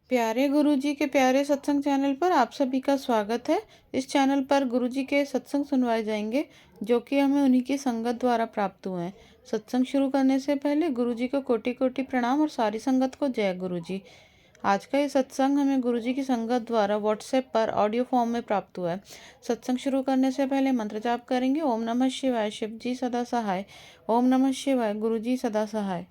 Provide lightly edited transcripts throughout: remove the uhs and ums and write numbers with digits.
प्यारे गुरुजी के प्यारे सत्संग चैनल पर आप सभी का स्वागत है। इस चैनल पर गुरुजी के सत्संग सुनवाए जाएंगे जो कि हमें उन्हीं की संगत द्वारा प्राप्त हुए हैं। सत्संग शुरू करने से पहले गुरुजी को कोटि कोटि प्रणाम और सारी संगत को जय गुरुजी। आज का ये सत्संग हमें गुरुजी की संगत द्वारा व्हाट्सएप पर ऑडियो फॉर्म में प्राप्त हुआ है। सत्संग शुरू करने से पहले मंत्र जाप करेंगे। ओम नमः शिवाय, शिव जी सदा सहाय। ओम नमः शिवाय, गुरुजी सदा सहाय।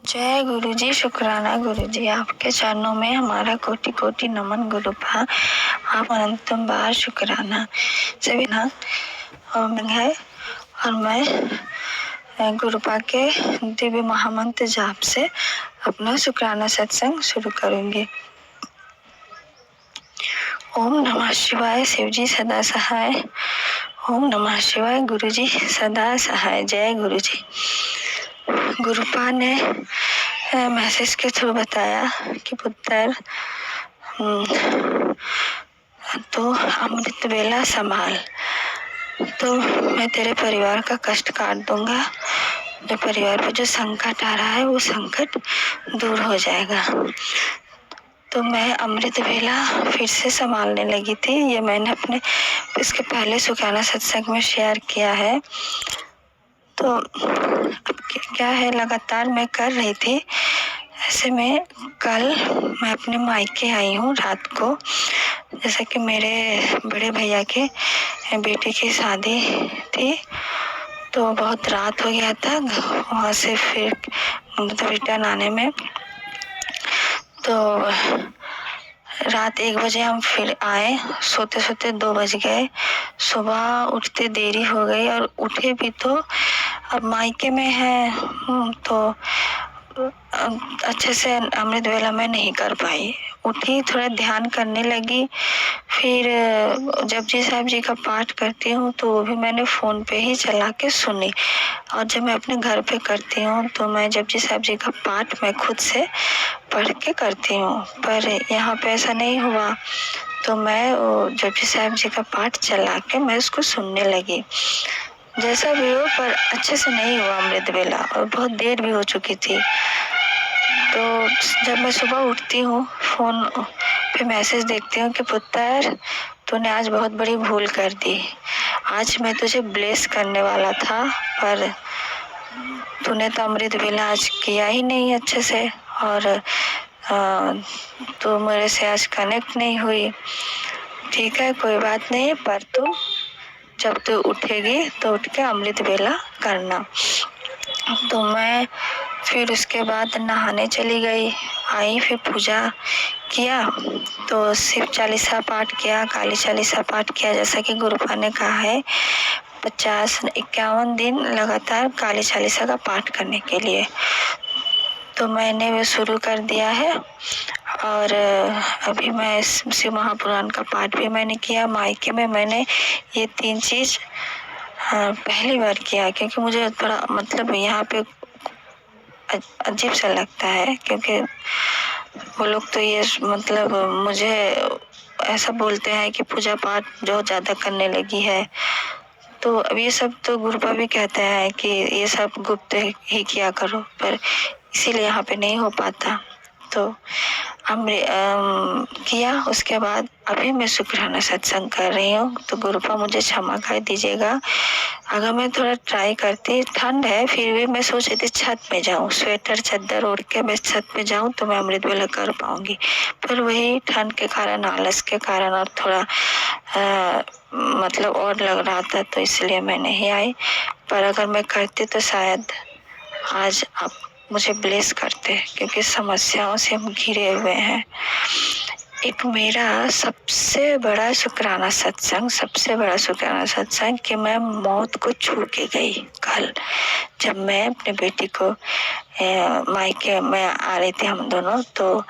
जय गुरुजी, शुक्राना गुरुजी, आपके चरणों में हमारा कोटि कोटि नमन गुरुपा, आप अनंतम बार शुक्राना। सभी ना है और मैं गुरुपा के दिव्य महामंत्र जाप से अपना शुक्राना सत्संग शुरू करूंगी। ओम नमः शिवाय, शिवजी सदा सहाय। ओम नमः शिवाय, गुरुजी सदा सहाय। जय गुरुजी। गुरुपा ने मैसेज के थ्रू बताया कि पुत्र तो अमृत वेला संभाल, तो मैं तेरे परिवार का कष्ट काट दूंगा। तेरे परिवार पर जो संकट आ रहा है वो संकट दूर हो जाएगा। तो मैं अमृत वेला फिर से संभालने लगी थी। ये मैंने अपने इसके पहले सुखाना सत्संग में शेयर किया है। तो अब क्या है, लगातार मैं कर रही थी। ऐसे में कल मैं अपने मायके आई हूँ रात को, जैसे कि मेरे बड़े भैया के बेटे की शादी थी, तो बहुत रात हो गया था वहाँ से फिर रिटर्न आने में। तो रात 1 बजे हम फिर आए, सोते सोते 2 बज गए। सुबह उठते देरी हो गई और उठे भी तो अब मायके में है तो अच्छे से अमृत वेला मैं नहीं कर पाई। उठी, थोड़ा ध्यान करने लगी, फिर जपजी साहब जी का पाठ करती हूँ तो वो भी मैंने फ़ोन पे ही चला के सुनी। और जब मैं अपने घर पे करती हूँ तो मैं जपजी साहब जी का पाठ मैं खुद से पढ़ के करती हूँ, पर यहाँ पे ऐसा नहीं हुआ। तो मैं जपजी साहब जी का पाठ चला के मैं उसको सुनने लगी। जैसा भी हो, पर अच्छे से नहीं हुआ अमृत वेला और बहुत देर भी हो चुकी थी। तो जब मैं सुबह उठती हूँ, फ़ोन पे मैसेज देखती हूँ कि पुत्र तूने आज बहुत बड़ी भूल कर दी। आज मैं तुझे ब्लेस करने वाला था, पर तूने तो अमृत वेला आज किया ही नहीं अच्छे से, और तू मेरे से आज कनेक्ट नहीं हुई। ठीक है, कोई बात नहीं, पर तू जब तू उठेगी तो उठ के अमृत वेला करना। तो मैं फिर उसके बाद नहाने चली गई। आई, फिर पूजा किया, तो शिव चालीसा पाठ किया, काली चालीसा पाठ किया, जैसा कि गुरुपा ने कहा है 50-51 दिन लगातार काली चालीसा का पाठ करने के लिए। तो मैंने वो शुरू कर दिया है और अभी मैं शिव महापुराण का पाठ भी मैंने किया। मायके में मैंने ये 3 चीज़ पहली बार किया, क्योंकि मुझे थोड़ा मतलब यहाँ पे अजीब सा लगता है, क्योंकि वो लोग तो ये मतलब मुझे ऐसा बोलते हैं कि पूजा पाठ जो ज़्यादा करने लगी है। तो अब ये सब तो गुरुपा भी कहते हैं कि ये सब गुप्त ही किया करो, पर इसीलिए यहाँ पे नहीं हो पाता। तो किया, उसके बाद अभी मैं शुक्राना सत्संग कर रही हूँ। तो गुरुपा मुझे क्षमा कर दीजिएगा अगर मैं थोड़ा ट्राई करती। ठंड है, फिर भी मैं सोच रही थी छत में जाऊँ, स्वेटर चादर ओढ़ के मैं छत पे जाऊँ तो मैं अमृत वेला कर पाऊंगी, पर वही ठंड के कारण, आलस के कारण और थोड़ा मतलब और लग रहा था, तो इसलिए मैं नहीं आई। पर अगर मैं करती तो शायद आज आप मुझे ब्लेस करते, क्योंकि समस्याओं से हम घिरे हुए हैं। एक मेरा सबसे बड़ा शुक्राना सत्संग कि मैं मौत को छू के गई। कल जब मैं अपने बेटी को मायके में आ रही थी, हम दोनों, तो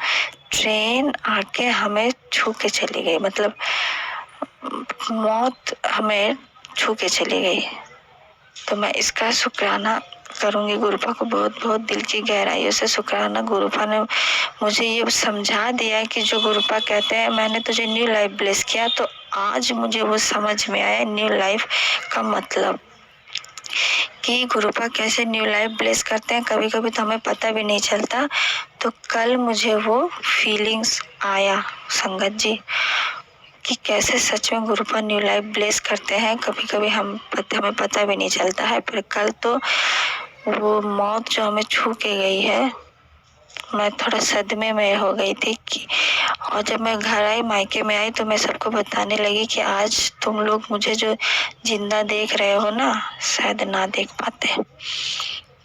ट्रेन आके हमें छू के चली गई, मतलब मौत हमें छू के चली गई। तो मैं इसका शुक्राना करूंगी। गुरुपा को बहुत बहुत दिल की गहराइयों से शुक्राना। गुरुपा ने मुझे ये समझा दिया कि जो गुरुपा कहते हैं मैंने तुझे न्यू लाइफ ब्लेस किया, तो आज मुझे वो समझ में आया न्यू लाइफ का मतलब। कि गुरुपा कैसे न्यू लाइफ ब्लेस करते हैं, कभी कभी तो हमें पता भी नहीं चलता। तो कल मुझे वो फीलिंग्स आया संगत जी कि कैसे सच में गुरुपा न्यू लाइफ ब्लेस करते हैं, कभी कभी हमें पता भी नहीं चलता है। पर कल तो वो मौत जो हमें छू के गई है, मैं थोड़ा सदमे में हो गई थी कि, और जब मैं घर आई, मायके में आई, तो मैं सबको बताने लगी कि आज तुम लोग मुझे जो जिंदा देख रहे हो ना, शायद ना देख पाते।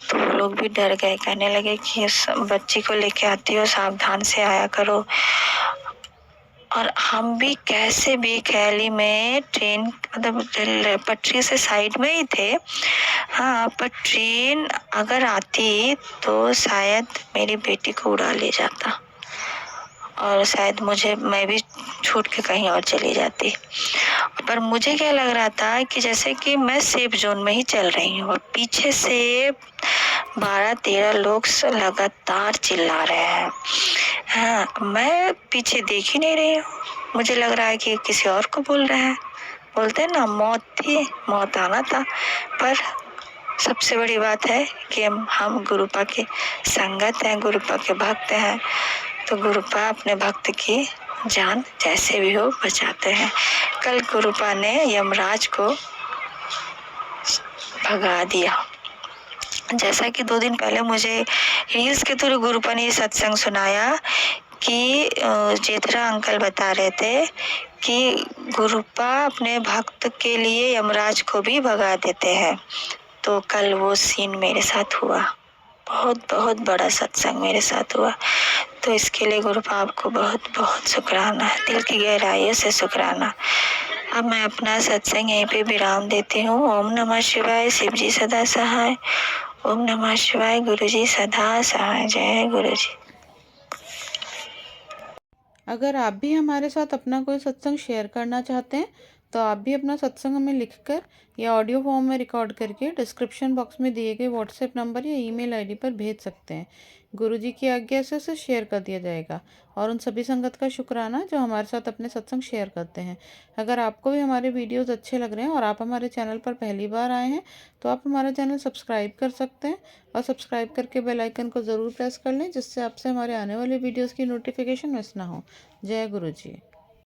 तो वो लोग भी डर गए, कहने लगे कि इस बच्ची को लेके आती हो, सावधान से आया करो। और हम भी कैसे बेख्याली में ट्रेन, मतलब पटरी से साइड में ही थे। हाँ, पर ट्रेन अगर आती तो शायद मेरी बेटी को उड़ा ले जाता और शायद मैं भी छूट के कहीं और चली जाती। पर मुझे क्या लग रहा था कि जैसे कि मैं सेफ जोन में ही चल रही हूँ और पीछे से 12-13 लोग लगातार चिल्ला रहे हैं। हाँ, मैं पीछे देख ही नहीं रही हूँ, मुझे लग रहा है कि किसी और को बोल रहे हैं। बोलते हैं ना, मौत थी, मौत आना था। पर सबसे बड़ी बात है कि हम गुरुपा के संगत हैं, गुरुपा के भक्त हैं, तो गुरुपा अपने भक्त की जान जैसे भी हो बचाते हैं। कल गुरुपा ने यमराज को भगा दिया। जैसा कि 2 दिन पहले मुझे रील्स के थ्रू गुरुपा ने सत्संग सुनाया कि जेठरा अंकल बता रहे थे कि गुरुपा अपने भक्त के लिए यमराज को भी भगा देते हैं। तो कल वो सीन मेरे साथ हुआ, बहुत बहुत बड़ा सत्संग मेरे साथ हुआ। तो इसके लिए गुरुपा आपको बहुत बहुत शुक्राना, दिल की गहराइयों से शुक्राना। अब मैं अपना सत्संग यहीं पे विराम देती हूँ। ओम नमः शिवाय, शिव जी सदा सहाय। ओम नमः शिवाय, गुरु जी सदा सहाय। जय गुरु जी। अगर आप भी हमारे साथ अपना कोई सत्संग शेयर करना चाहते हैं तो आप भी अपना सत्संग हमें लिखकर या ऑडियो फॉर्म में रिकॉर्ड करके डिस्क्रिप्शन बॉक्स में दिए गए व्हाट्सएप नंबर या ईमेल आईडी पर भेज सकते हैं। गुरुजी की आज्ञा से उसे शेयर कर दिया जाएगा। और उन सभी संगत का शुक्राना जो हमारे साथ अपने सत्संग शेयर करते हैं। अगर आपको भी हमारे वीडियोज़ अच्छे लग रहे हैं और आप हमारे चैनल पर पहली बार आए हैं तो आप हमारा चैनल सब्सक्राइब कर सकते हैं और सब्सक्राइब करके बेल आइकन को ज़रूर प्रेस कर लें, जिससे आपसे हमारे आने वाले वीडियोज़ की नोटिफिकेशन मिस ना हो। जय गुरु जी।